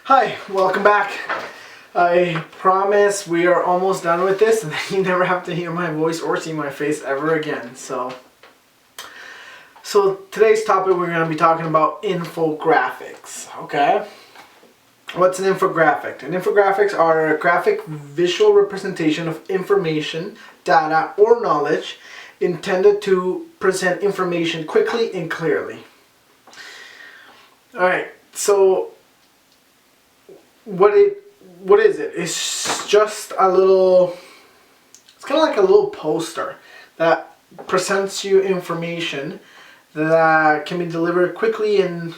Hi, welcome back. I promise we are almost done with this and then you never have to hear my voice or see my face ever again. So today's topic we're going to be talking about infographics, okay? What's an infographic? An infographics are a graphic visual representation of information, data, or knowledge intended to present information quickly and clearly. Alright, so what is it? It's just a little, it's kind of like a little poster that presents you information that can be delivered quickly and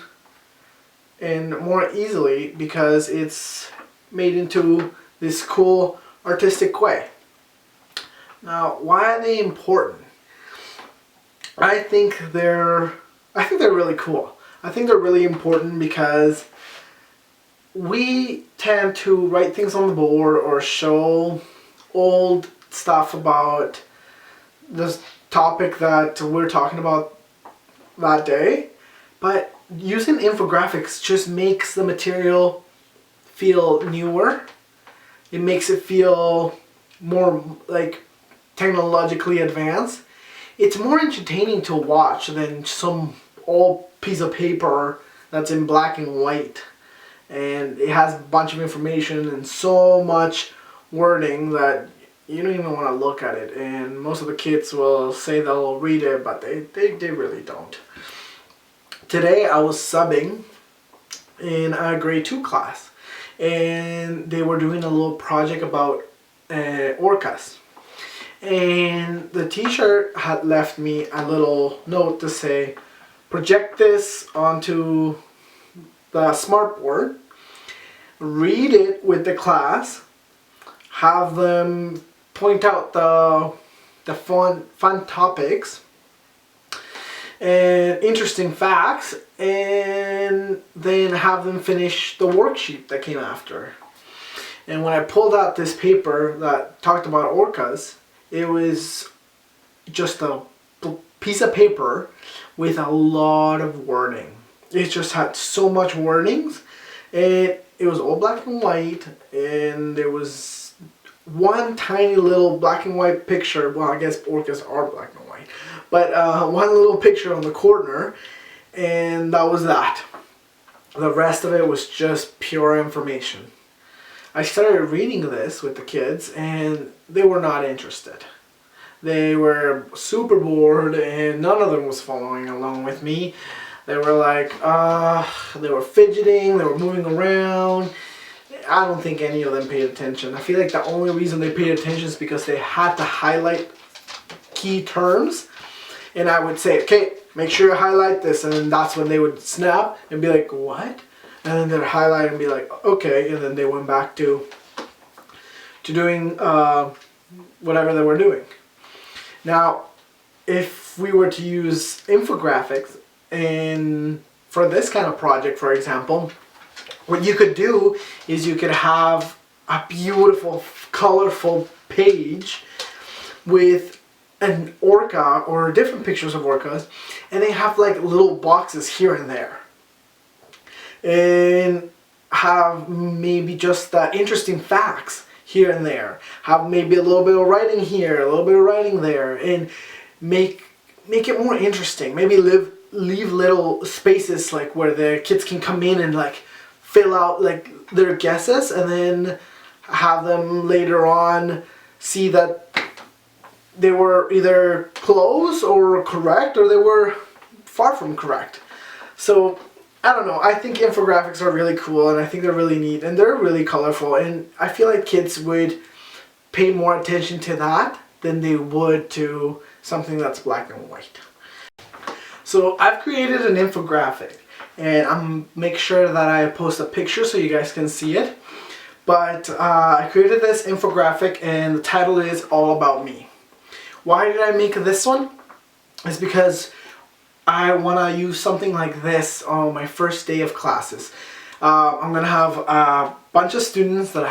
more easily because it's made into this cool artistic way. Now, why are they important? I think they're really cool. I think they're really important because we tend to write things on the board or show old stuff about this topic that we're talking about that day, but using infographics just makes the material feel newer. It makes it feel more like technologically advanced. It's more entertaining to watch than some old piece of paper that's in black and white. And it has a bunch of information and so much wording that you don't even want to look at it. And most of the kids will say they'll read it, but they really don't. Today I was subbing in a grade 2 class. And they were doing a little project about orcas. And the teacher had left me a little note to say, project this onto the smartboard, read it with the class, have them point out the fun topics and interesting facts, and then have them finish the worksheet that came after. And when I pulled out this paper that talked about orcas, it was just a piece of paper with a lot of wording. It just had so much wordings, and it was all black and white, and there was one tiny little black and white picture. Well, I guess orcas are black and white, but one little picture on the corner, and that was that. The rest of it was just pure information. I started reading this with the kids, and they were not interested. They were super bored, and none of them was following along with me. They were like, they were fidgeting, they were moving around. I don't think any of them paid attention. I feel like the only reason they paid attention is because they had to highlight key terms. And I would say, okay, make sure you highlight this. And then that's when they would snap and be like, what? And then they'd highlight and be like, okay. And then they went back to doing whatever they were doing. Now, if we were to use infographics, and for this kind of project, for example, what you could do is you could have a beautiful, colorful page with an orca or different pictures of orcas, and they have like little boxes here and there. And have maybe just interesting facts here and there. Have maybe a little bit of writing here, a little bit of writing there, and make it more interesting. Maybe leave little spaces like where the kids can come in and like fill out like their guesses, and then have them later on see that they were either close or correct, or they were far from correct. So I don't know, I think infographics are really cool, and I think they're really neat, and they're really colorful, and I feel like kids would pay more attention to that than they would to something that's black and white. So I've created an infographic, and I'm make sure that I post a picture so you guys can see it. But I created this infographic, and the title is All About Me. Why did I make this one? It's because I want to use something like this on my first day of classes. I'm going to have a bunch of students that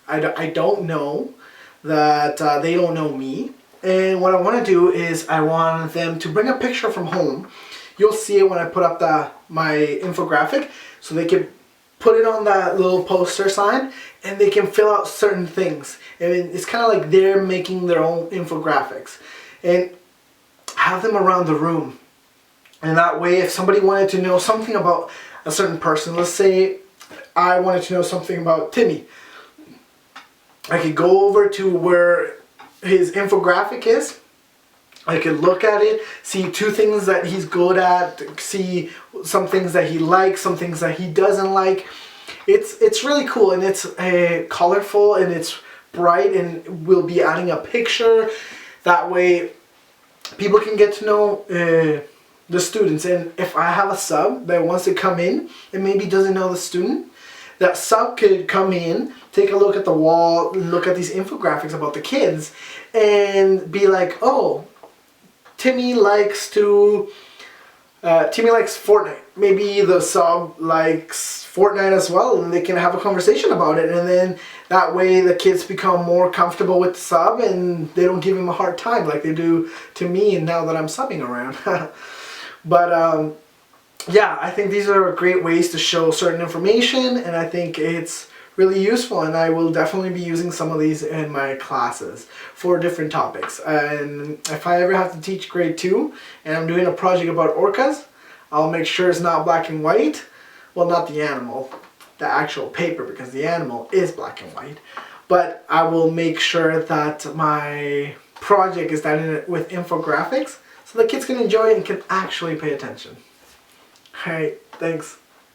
I don't know, that they don't know me. And what I want to do is I want them to bring a picture from home. You'll see it when I put up my infographic, so they can put it on that little poster sign, and they can fill out certain things. And it's kind of like they're making their own infographics. And have them around the room. And that way, if somebody wanted to know something about a certain person, let's say I wanted to know something about Timmy, I could go over to where his infographic is. I could look at it, see 2 things that he's good at, see some things that he likes, some things that he doesn't like. It's really cool, and it's colorful, and it's bright, and we'll be adding a picture. That way people can get to know the students. And if I have a sub that wants to come in and maybe doesn't know the student, that sub could come in, take a look at the wall, look at these infographics about the kids, and be like, oh, Timmy likes Fortnite. Maybe the sub likes Fortnite as well, and they can have a conversation about it. And then that way the kids become more comfortable with the sub, and they don't give him a hard time like they do to me now that I'm subbing around. But yeah, I think these are great ways to show certain information, and I think it's really useful, and I will definitely be using some of these in my classes for different topics. And if I ever have to teach grade 2 and I'm doing a project about orcas, I'll make sure it's not black and white. Well, not the animal, the actual paper, because the animal is black and white. But I will make sure that my project is done with infographics so the kids can enjoy it and can actually pay attention. Alright, thanks.